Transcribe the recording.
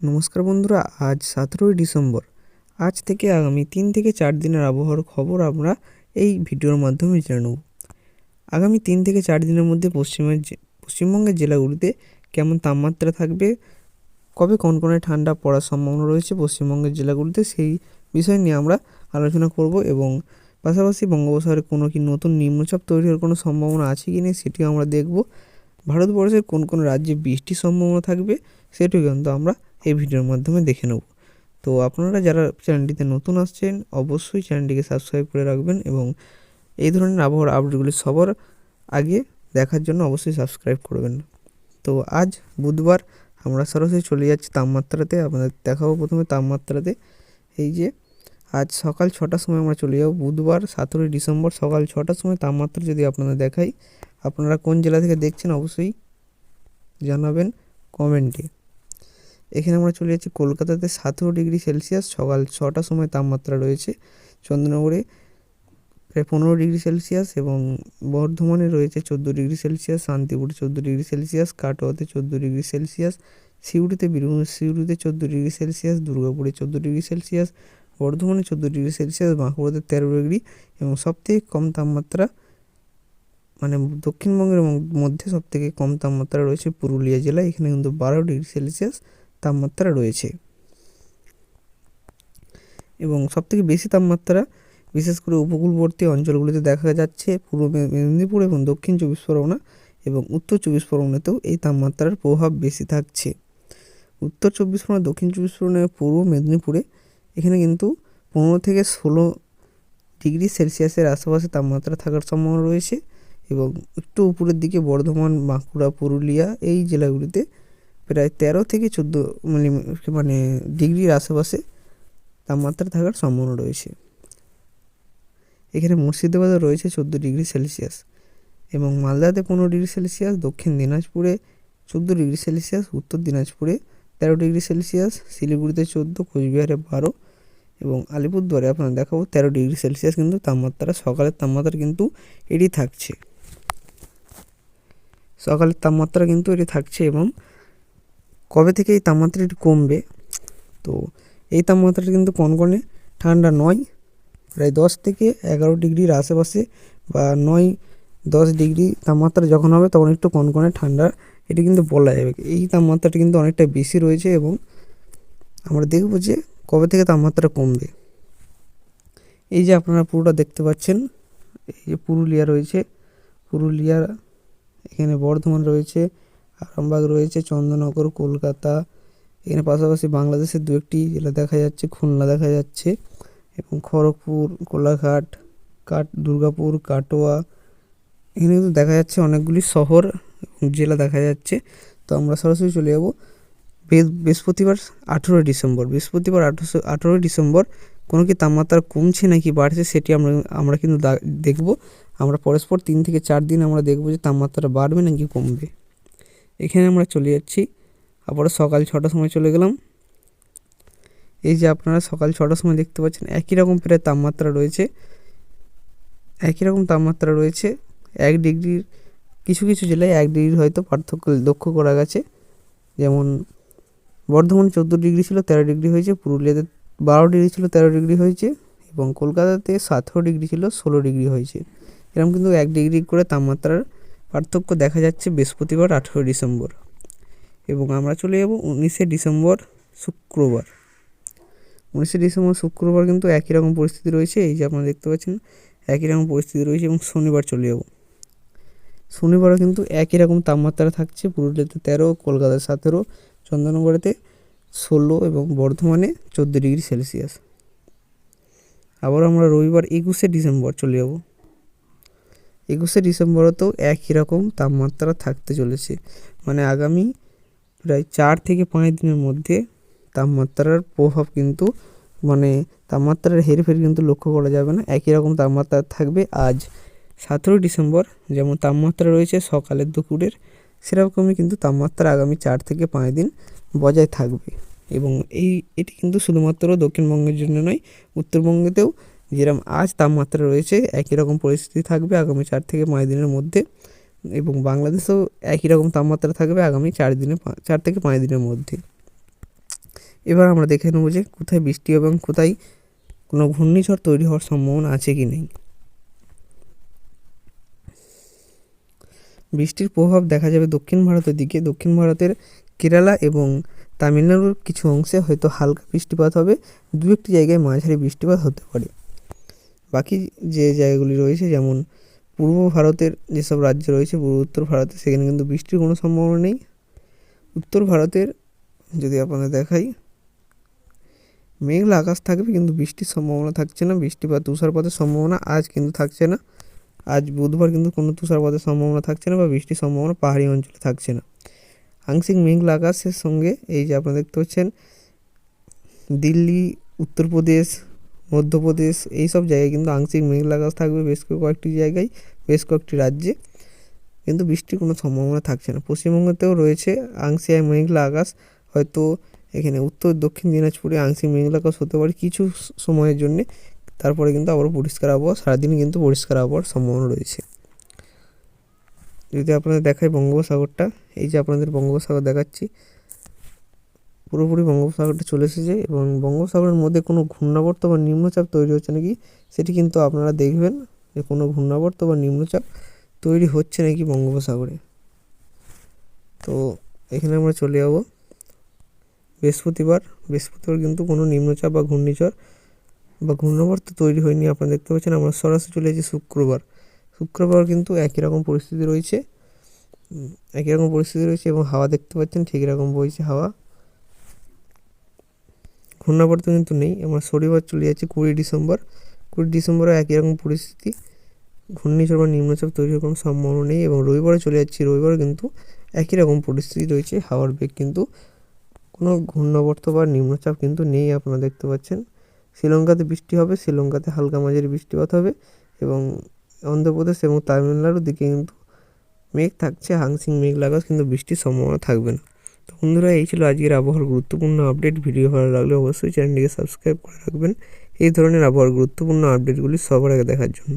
নমস্কার বন্ধুরা, আজ 17ই ডিসেম্বর। আজ থেকে আগামী 3 থেকে 4 দিনের আবহাওয়ার খবর আমরা এই ভিডিওর মাধ্যমে জেনে নেব। আগামী 3 থেকে 4 দিনের মধ্যে পশ্চিমবঙ্গের জেলাগুলিতে কেমন তাপমাত্রা থাকবে, কবে কনকনে ঠান্ডা পড়ার সম্ভাবনা রয়েছে পশ্চিমবঙ্গের জেলাগুলিতে, সেই বিষয় নিয়ে আমরা আলোচনা করব এবং পাশাপাশি বঙ্গোপসাগরে কোনো কি নতুন নিম্নচাপ তৈরি হওয়ার কোনো সম্ভাবনা আছে কি নেই সেটিও আমরা দেখব। ভারতবর্ষের কোন কোন রাজ্যে বৃষ্টির সম্ভাবনা থাকবে সেটিও কিন্তু আমরা এই ভিডিওর মাধ্যমে দেখে নেব। তো আপনারা যারা চ্যানেলটিতে নতুন আসছেন অবশ্যই চ্যানেলটিকে সাবস্ক্রাইব করে রাখবেন এবং এই ধরনের আবহাওয়ার আপডেটগুলি সবার আগে দেখার জন্য অবশ্যই সাবস্ক্রাইব করবেন। তো আজ বুধবার আমরা সরাসরি চলে যাচ্ছি তাপমাত্রাতে। আপনাদের দেখাবো প্রথমে তাপমাত্রাতে। এই যে আজ সকাল 6টার সময় আমরা চলে যাব, বুধবার 17ই ডিসেম্বর সকাল 6টার সময় তাপমাত্রা যদি আপনাদের দেখাই। আপনারা কোন জেলা থেকে দেখছেন অবশ্যই জানাবেন কমেন্টে। এখানে আমরা চলে যাচ্ছি কলকাতাতে 17 ডিগ্রি সেলসিয়াস সকাল 6টার সময় তাপমাত্রা রয়েছে। চন্দ্রনগরে প্রায় 15 ডিগ্রি সেলসিয়াস এবং বর্ধমানে রয়েছে 14 ডিগ্রি সেলসিয়াস, শান্তিপুরে 14 ডিগ্রি সেলসিয়াস, কাটোয়াতে 14 ডিগ্রি সেলসিয়াস, সিউড়িতে 14 ডিগ্রি সেলসিয়াস, দুর্গাপুরে 14 ডিগ্রি সেলসিয়াস, বর্ধমানে 14 ডিগ্রি সেলসিয়াস, বাঁকুড়াতে 13 ডিগ্রি এবং সবথেকে কম তাপমাত্রা মানে দক্ষিণবঙ্গের মধ্যে সবথেকে কম তাপমাত্রা রয়েছে পুরুলিয়া জেলায়। এখানে কিন্তু 12 ডিগ্রি সেলসিয়াস তাপমাত্রা রয়েছে এবং সবথেকে বেশি তাপমাত্রা বিশেষ করে উপকূলবর্তী অঞ্চলগুলিতে দেখা যাচ্ছে পূর্ব মেদিনীপুর এবং দক্ষিণ 24 পরগনা এবং উত্তর 24 পরগনাতেও এই তাপমাত্রার প্রভাব বেশি থাকছে। উত্তর 24 পরগনা, দক্ষিণ 24 পরগনা, পূর্ব মেদিনীপুরে এখানে কিন্তু 15 থেকে 16 ডিগ্রি সেলসিয়াসের আশেপাশে তাপমাত্রা থাকার সম্ভাবনা রয়েছে এবং একটু উপরের দিকে বর্ধমান, বাঁকুড়া, পুরুলিয়া এই জেলাগুলিতে প্রায় 13 থেকে 14 মানে ডিগ্রির আশেপাশে তাপমাত্রা থাকার সম্ভাবনা রয়েছে। এখানে মুর্শিদাবাদে রয়েছে 14 ডিগ্রি সেলসিয়াস এবং মালদাতে 15 ডিগ্রি সেলসিয়াস, দক্ষিণ দিনাজপুরে 14 ডিগ্রি সেলসিয়াস, উত্তর দিনাজপুরে 13 ডিগ্রি সেলসিয়াস, শিলিগুড়িতে 14, কোচবিহারে 12 এবং আলিপুরদুয়ারে আপনারা দেখাবো 13 ডিগ্রি সেলসিয়াস কিন্তু তাপমাত্রা। সকালের তাপমাত্রা কিন্তু এটি থাকছে, সকালের তাপমাত্রা কিন্তু এটি থাকছে এবং কবে থেকে এই তাপমাত্রাটি কমবে, তো এই তাপমাত্রাটা কিন্তু কনকনে ঠান্ডা নয়, প্রায় 10 থেকে 11 ডিগ্রির আশেপাশে বা 9-10 ডিগ্রি তাপমাত্রা যখন হবে তখন একটু কনকনে ঠান্ডা এটি কিন্তু বলা যাবে। এই তাপমাত্রাটা কিন্তু অনেকটা বেশি রয়েছে এবং আমরা দেখব যে কবে থেকে তাপমাত্রা কমবে। এই যে আপনারা পুরোটা দেখতে পাচ্ছেন, এই যে পুরুলিয়া রয়েছে, পুরুলিয়া, এখানে বর্ধমান রয়েছে, আরামবাগ রয়েছে, চন্দননগর, কলকাতা, এখানে পাশাপাশি বাংলাদেশের দু একটি জেলা দেখা যাচ্ছে, খুলনা দেখা যাচ্ছে এবং খড়গপুর, কোলাঘাট, দুর্গাপুর, কাটোয়া, এখানে কিন্তু দেখা যাচ্ছে অনেকগুলি শহর এবং জেলা দেখা যাচ্ছে। তো আমরা সরাসরি চলে যাব বৃহস্পতিবার 18 ডিসেম্বর। বৃহস্পতিবার 18 ডিসেম্বর কোনো কি তাপমাত্রা কমছে নাকি বাড়ছে সেটি আমরা কিন্তু দেখব। আমরা পরস্পর 3 থেকে 4 দিন আমরা দেখব যে তাপমাত্রা বাড়বে নাকি কমবে। এখানে আমরা চলে যাচ্ছি আবারও সকাল 6টার সময় চলে গেলাম। এই যে আপনারা সকাল 6টার সময় দেখতে পাচ্ছেন একই রকম প্রায় তাপমাত্রা রয়েছে, একই রকম তাপমাত্রা রয়েছে। 1 ডিগ্রির কিছু কিছু জেলায় 1 ডিগ্রির হয়তো পার্থক্য লক্ষ্য করা গেছে, যেমন বর্ধমানে 14 ডিগ্রি ছিল 13 ডিগ্রি হয়েছে, পুরুলিয়াতে 12 ডিগ্রি ছিল 13 ডিগ্রি হয়েছে এবং কলকাতাতে 17 ডিগ্রি ছিল 16 ডিগ্রি হয়েছে। এরকম কিন্তু 1 ডিগ্রি করে তাপমাত্রার পার্থক্য দেখা যাচ্ছে বৃহস্পতিবার 18 ডিসেম্বর। এবং আমরা চলে যাব 19শে ডিসেম্বর শুক্রবার। 19শে ডিসেম্বর শুক্রবার কিন্তু একই রকম পরিস্থিতি রয়েছে, এই যে আপনারা দেখতে পাচ্ছেন একই রকম পরিস্থিতি রয়েছে। এবং শনিবার চলে যাব, শনিবারও কিন্তু একই রকম তাপমাত্রা থাকছে, পুরুলিয়াতে 13, কলকাতায় 17, চন্দননগরেতে 16 এবং বর্ধমানে 14 ডিগ্রি সেলসিয়াস। আবার আমরা রবিবার 21শে ডিসেম্বর চলে যাব, 21শে ডিসেম্বরেতেও একই রকম তাপমাত্রা থাকতে চলেছে। মানে আগামী প্রায় 4 থেকে 5 দিনের মধ্যে তাপমাত্রার প্রভাব কিন্তু মানে তাপমাত্রার হেরফের কিন্তু লক্ষ্য করা যাবে না, একই রকম তাপমাত্রা থাকবে। আজ 17 ডিসেম্বর যেমন তাপমাত্রা রয়েছে সকালের দুপুরের, সেরকমই কিন্তু তাপমাত্রা আগামী 4 থেকে 5 দিন বজায় থাকবে। এবং এটি কিন্তু শুধুমাত্র দক্ষিণবঙ্গের জন্য নয়, উত্তরবঙ্গেতেও যেরকম আজ তাপমাত্রা রয়েছে একই রকম পরিস্থিতি থাকবে আগামী 4 থেকে 5 দিনের মধ্যে এবং বাংলাদেশেও একই রকম তাপমাত্রা থাকবে আগামী 4 থেকে 5 দিনের মধ্যে। এবার আমরা দেখে নেব যে কোথায় বৃষ্টি হবে এবং কোথায় কোনো ঘূর্ণিঝড় তৈরি হওয়ার সম্ভাবনা আছে কি নেই। বৃষ্টির প্রভাব দেখা যাবে দক্ষিণ ভারতের দিকে। দক্ষিণ ভারতের কেরালা এবং তামিলনাড়ুর কিছু অংশে হয়তো হালকা বৃষ্টিপাত হবে, দু একটি জায়গায় মাঝারি বৃষ্টিপাত হতে পারে। বাকি যে জায়গাগুলি রয়েছে যেমন পূর্ব ভারতের যেসব রাজ্য রয়েছে, পূর্ব উত্তর ভারতে, সেখানে কিন্তু বৃষ্টির কোনো সম্ভাবনা নেই। উত্তর ভারতের যদি আপনাদের দেখাই, মেঘলা আকাশ থাকবে কিন্তু বৃষ্টির সম্ভাবনা থাকছে না। বৃষ্টিপাত তুষারপাতের সম্ভাবনা আজ কিন্তু থাকছে না। আজ বুধবার কিন্তু কোনো তুষারপাতের সম্ভাবনা থাকছে না বা বৃষ্টির সম্ভাবনা পাহাড়ি অঞ্চলে থাকছে না। আংশিক মেঘলা আকাশের সঙ্গে এই যে আপনারা দেখতে পাচ্ছেন দিল্লি, উত্তরপ্রদেশ, মধ্যপ্রদেশ, এই সব জায়গায় কিন্তু আংশিক মেঘলা আকাশ থাকবে বেশ কয়েকটি জায়গায়, বেশ কয়েকটি রাজ্যে, কিন্তু বৃষ্টির কোনো সম্ভাবনা থাকছে না। পশ্চিমবঙ্গতেও রয়েছে আংশিক মেঘলা আকাশ, হয়তো এখানে উত্তর দক্ষিণ দিনাজপুরে আংশিক মেঘলা আকাশ হতে পারে কিছু সময়ের জন্যে, তারপরে কিন্তু আবার পরিষ্কার আবহাওয়া, সারাদিন কিন্তু পরিষ্কার আবহাওয়ার সম্ভাবনা রয়েছে। যদি আপনাদের দেখায় বঙ্গোপসাগরটা, এই যে আপনাদের বঙ্গোপসাগর দেখাচ্ছি, পুরোপুরি বঙ্গোপসাগরটা চলে এসেছে এবং বঙ্গোপসাগরের মধ্যে কোনো ঘূর্ণাবর্ত বা নিম্নচাপ তৈরি হচ্ছে নাকি সেটি কিন্তু আপনারা দেখবেন যে কোনো ঘূর্ণাবর্ত বা নিম্নচাপ তৈরি হচ্ছে নাকি বঙ্গোপসাগরে। তো এখানে আমরা চলে যাব বৃহস্পতিবার কিন্তু কোনো নিম্নচাপ বা ঘূর্ণিঝড় বা ঘূর্ণাবর্ত তৈরি হয়নি, আপনারা দেখতে পাচ্ছেন। আমরা সরাসরি চলে যাচ্ছি শুক্রবার কিন্তু একই রকম পরিস্থিতি রয়েছে এবং হাওয়া দেখতে পাচ্ছেন ঠিক রকম বইছে হাওয়া, ঘূর্ণাবর্ত কিন্তু নেই। আমরা শনিবার চলে যাচ্ছি 20 ডিসেম্বরে একই রকম পরিস্থিতি, ঘূর্ণিঝড় বা নিম্নচাপ তৈরির কোনো সম্ভাবনা নেই। এবং রবিবারে চলে যাচ্ছি, রবিবারে কিন্তু একই রকম পরিস্থিতি রয়েছে, হাওয়ার বেগ কিন্তু কোনো ঘূর্ণাবর্ত বা নিম্নচাপ কিন্তু নেই, আপনারা দেখতে পাচ্ছেন। শ্রীলঙ্কাতে বৃষ্টি হবে, শ্রীলঙ্কাতে হালকা মাঝারি বৃষ্টিপাত হবে এবং অন্ধ্রপ্রদেশ এবং তামিলনাড়ুর দিকে কিন্তু মেঘ থাকছে, আংশিক মেঘলা আকাশ, কিন্তু বৃষ্টির সম্ভাবনা থাকবে না। তো বন্ধুরা, এই ছিল আজকের আবহাওয়ার গুরুত্বপূর্ণ আপডেট। ভিডিও ভালো লাগলে অবশ্যই চ্যানেলটিকে সাবস্ক্রাইব করে রাখবেন এই ধরনের আবহাওয়ার গুরুত্বপূর্ণ আপডেটগুলি সবার আগে দেখার জন্য।